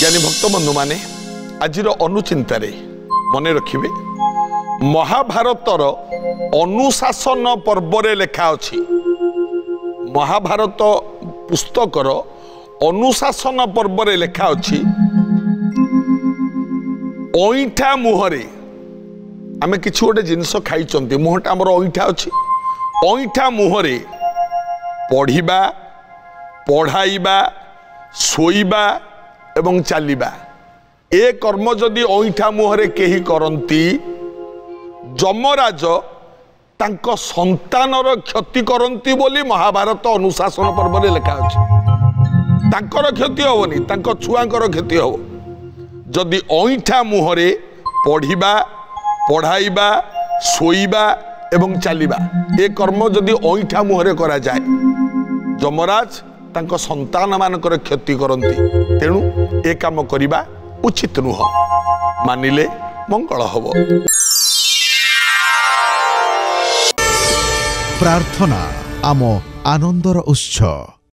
ज्ञानी भक्त बंधु माने आजिर अनुचिंतारे मन रखिबे महाभारतर अनुशासन पर्वरे लेखा अछि। महाभारत पुस्तकर अनुशासन पर्वरे लेखा अछि। ओइठा मुहरे आमे किछि गोटे जिनिस खाइचंती मुहटा हमर ओइठा अछि। ओइठा मुहरे पढ़िबा पढ़ाइबा शोइबा एवं चलिबा ए कर्म जदि ओइठा मुहरे केही करंती जमराज तांको संतानर क्षति करंती बोली महाभारत अनुशासन पर्वरे लेखा अछि। तांकर क्षति होबनी तांको छुआंकर क्षति हो जदि ओइठा मुहरे पढ़िबा पढ़ाइबा शोइबा एवं चलिबा ए कर्म जदि ओइठा मुहरे करा जाए जमराज तांको संतान मानकर क्षति करंती। तेणु ए काम करिबा उचित नुह मानिले मंगल हब। प्रार्थना आम आनंदर उत्स।